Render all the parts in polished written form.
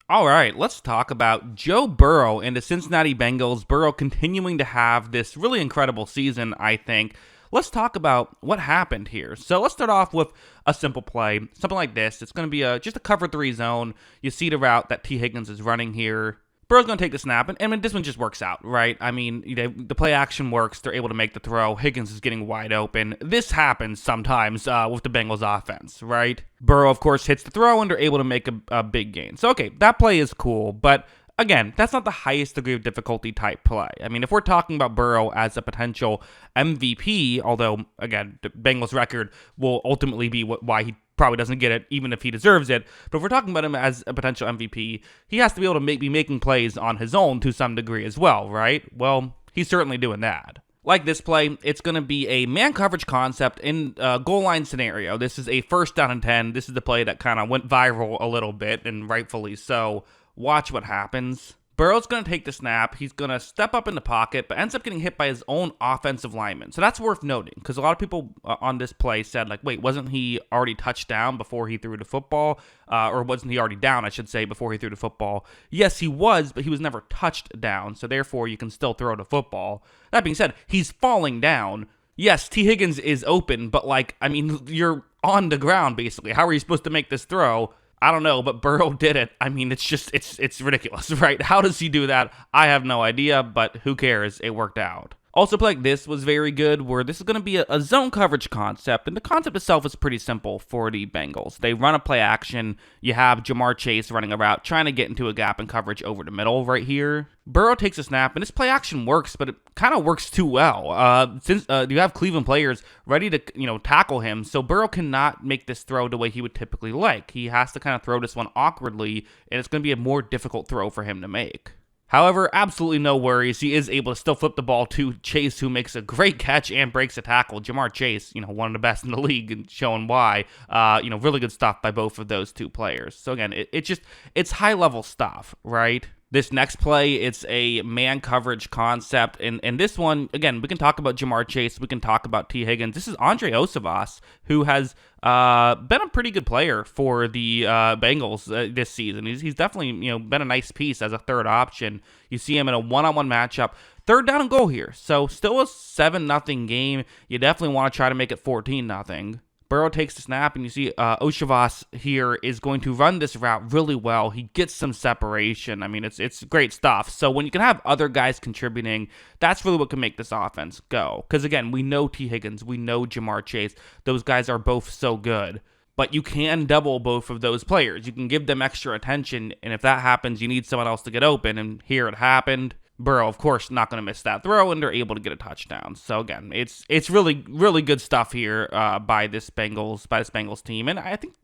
All right, let's talk about Joe Burrow and the Cincinnati Bengals. Burrow continuing to have this really incredible season, I think. Let's talk about what happened here. So let's start off with a simple play, something like this. It's going to be just a cover three zone. You see the route that T. Higgins is running here. Burrow's going to take the snap, and this one just works out, right? I mean, the play action works. They're able to make the throw. Higgins is getting wide open. This happens sometimes with the Bengals offense, right? Burrow, of course, hits the throw, and they're able to make a big gain. So, okay, that play is cool, but again, that's not the highest degree of difficulty type play. I mean, if we're talking about Burrow as a potential MVP, although, again, the Bengals record will ultimately be why he probably doesn't get it, even if he deserves it. But if we're talking about him as a potential MVP, he has to be able to be making plays on his own to some degree as well, right? Well, he's certainly doing that. Like this play, it's going to be a man coverage concept in a goal line scenario. This is a 1st down and 10. This is the play that kind of went viral a little bit, and rightfully so. Watch what happens. Burrow's going to take the snap. He's going to step up in the pocket, but ends up getting hit by his own offensive lineman. So that's worth noting, because a lot of people on this play said, like, wait, wasn't he already touched down before he threw the football? Or wasn't he already down, I should say, before he threw the football? Yes, he was, but he was never touched down, so therefore you can still throw the football. That being said, he's falling down. Yes, T. Higgins is open, but, like, I mean, you're on the ground, basically. How are you supposed to make this throw? I don't know, but Burrow did it. I mean, it's ridiculous, right? How does he do that? I have no idea, but who cares? It worked out. Also, play like this was very good, where this is going to be a zone coverage concept, and the concept itself is pretty simple for the Bengals. They run a play action. You have Jamar Chase running a route, trying to get into a gap in coverage over the middle right here. Burrow takes a snap, and this play action works, but it kind of works too well. Since you have Cleveland players ready to tackle him, so Burrow cannot make this throw the way he would typically like. He has to kind of throw this one awkwardly, and it's going to be a more difficult throw for him to make. However, absolutely no worries. He is able to still flip the ball to Chase, who makes a great catch and breaks a tackle. Jamar Chase, one of the best in the league, and showing why. Really good stuff by both of those two players. So again, it's high-level stuff, right? This next play, it's a man coverage concept, and this one, again, we can talk about Jamar Chase, we can talk about T. Higgins. This is Andre Osavas, who has been a pretty good player for the Bengals this season. He's definitely been a nice piece as a third option. You see him in a one-on-one matchup. 3rd down and goal here, so still a 7-0 game. You definitely want to try to make it 14-0. Burrow takes the snap, and you see Oshavas here is going to run this route really well. He gets some separation. I mean, it's great stuff. So when you can have other guys contributing, that's really what can make this offense go. Because, again, we know T. Higgins. We know Jamar Chase. Those guys are both so good. But you can double both of those players. You can give them extra attention, and if that happens, you need someone else to get open, and here it happened. Burrow, of course, not going to miss that throw, and they're able to get a touchdown. So again, it's really, really good stuff here by this Bengals team. And I think,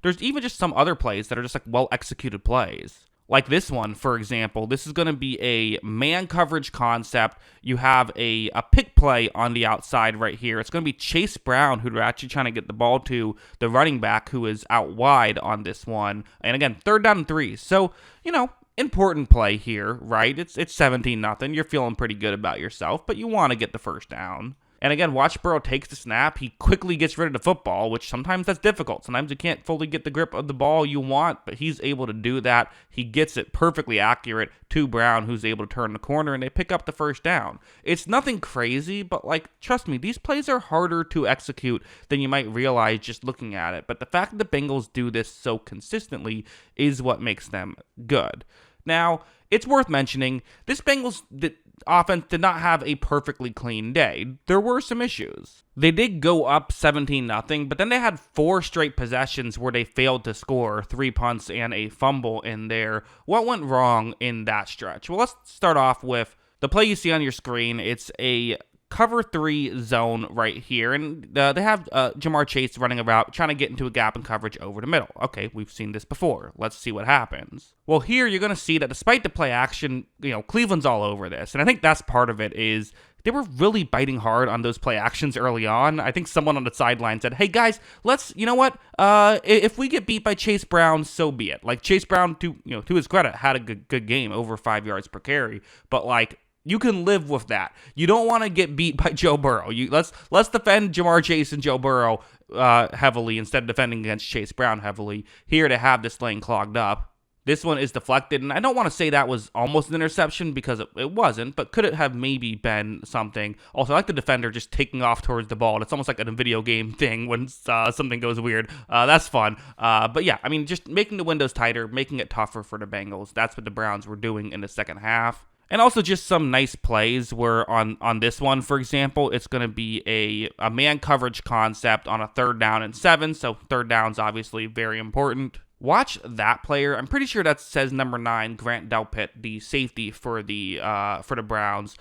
there's even just some other plays that are just like well-executed plays. Like this one, for example, this is going to be a man coverage concept. You have a pick play on the outside right here. It's going to be Chase Brown, who they're actually trying to get the ball to, the running back, who is out wide on this one. And again, 3rd down and 3. So, important play here, right? It's 17-0. You're feeling pretty good about yourself, but you want to get the 1st down. And again, watch Burrow takes the snap. He quickly gets rid of the football, which sometimes that's difficult. Sometimes you can't fully get the grip of the ball you want, but he's able to do that. He gets it perfectly accurate to Brown, who's able to turn the corner, and they pick up the 1st down. It's nothing crazy, but trust me, these plays are harder to execute than you might realize just looking at it. But the fact that the Bengals do this so consistently is what makes them good. Now, it's worth mentioning, this Bengals offense did not have a perfectly clean day. There were some issues. They did go up 17-0, but then they had 4 straight possessions where they failed to score, 3 punts and a fumble in there. What went wrong in that stretch? Well, let's start off with the play you see on your screen. It's a cover 3 zone right here, and they have Jamar Chase running a route, trying to get into a gap in coverage over the middle. Okay, we've seen this before. Let's see what happens. Well, here you're going to see that despite the play action, Cleveland's all over this, and I think that's part of it is they were really biting hard on those play actions early on. I think someone on the sideline said, hey guys, let's, if we get beat by Chase Brown, so be it. Chase Brown, to his credit, had a good game, over 5 yards per carry, but you can live with that. You don't want to get beat by Joe Burrow. Let's defend Jamar Chase and Joe Burrow heavily instead of defending against Chase Brown heavily. Here to have this lane clogged up. This one is deflected, and I don't want to say that was almost an interception because it wasn't, but could it have maybe been something? Also, I like the defender just taking off towards the ball. It's almost like a video game thing when something goes weird. That's fun. But yeah, I mean, just making the windows tighter, making it tougher for the Bengals. That's what the Browns were doing in the second half. And also just some nice plays where on this one, for example, it's going to be a man coverage concept on a 3rd down and 7. So 3rd down's obviously very important. Watch that player. I'm pretty sure that says number 9, Grant Delpit, the safety for the Browns.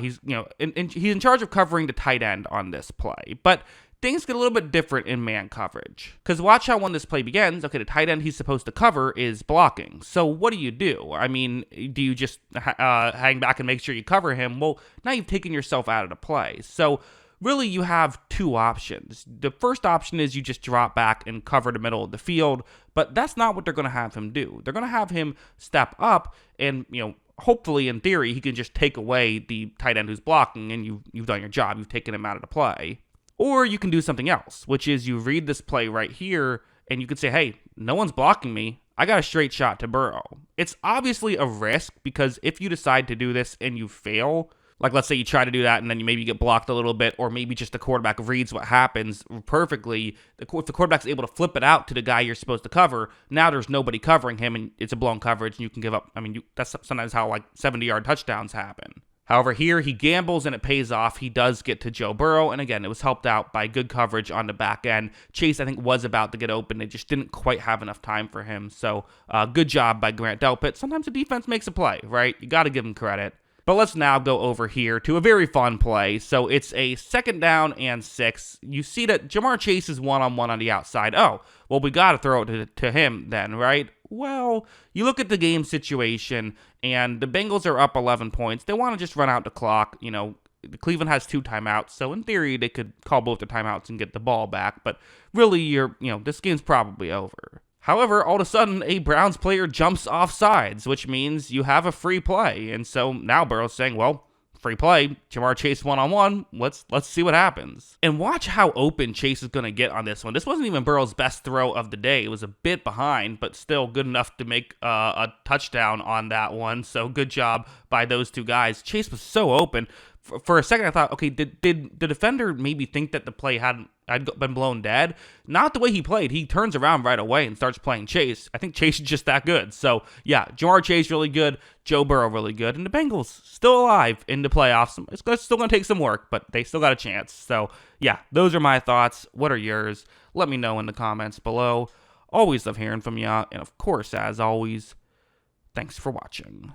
He's he's in charge of covering the tight end on this play, but things get a little bit different in man coverage. Because watch how when this play begins, okay, the tight end he's supposed to cover is blocking. So what do? I mean, do you just hang back and make sure you cover him? Well, now you've taken yourself out of the play. So really, you have 2 options. The first option is you just drop back and cover the middle of the field, but that's not what they're going to have him do. They're going to have him step up and, hopefully, in theory, he can just take away the tight end who's blocking, and you've done your job. You've taken him out of the play. Or you can do something else, which is you read this play right here, and you could say, hey, no one's blocking me. I got a straight shot to Burrow. It's obviously a risk because if you decide to do this and you fail, like let's say you try to do that and then you maybe get blocked a little bit, or maybe just the quarterback reads what happens perfectly. If the quarterback's able to flip it out to the guy you're supposed to cover, now there's nobody covering him and it's a blown coverage and you can give up. I mean, that's sometimes how like 70-yard touchdowns happen. However, here he gambles and it pays off. He does get to Joe Burrow, and again, it was helped out by good coverage on the back end. Chase, I think, was about to get open. They just didn't quite have enough time for him. So, good job by Grant Delpit. Sometimes the defense makes a play, right? You got to give him credit. But let's now go over here to a very fun play. So it's a 2nd down and 6. You see that Jamar Chase is one-on-one on the outside. Oh, well, we got to throw it to him then, right? Well, you look at the game situation, and the Bengals are up 11 points. They want to just run out the clock. Cleveland has 2 timeouts, so in theory, they could call both the timeouts and get the ball back. But really, this game's probably over. However, all of a sudden, a Browns player jumps off sides, which means you have a free play. And so now Burrow's saying, well, free play, Jamar Chase one-on-one, let's see what happens. And watch how open Chase is going to get on this one. This wasn't even Burrow's best throw of the day. It was a bit behind, but still good enough to make a touchdown on that one. So good job by those 2 guys. Chase was so open. For a second, I thought, okay, did the defender maybe think that the play had been blown dead? Not the way he played. He turns around right away and starts playing Chase. I think Chase is just that good. So, yeah, Jamar Chase really good, Joe Burrow really good, and the Bengals still alive in the playoffs. It's still going to take some work, but they still got a chance. So, yeah, those are my thoughts. What are yours? Let me know in the comments below. Always love hearing from you, and of course, as always, thanks for watching.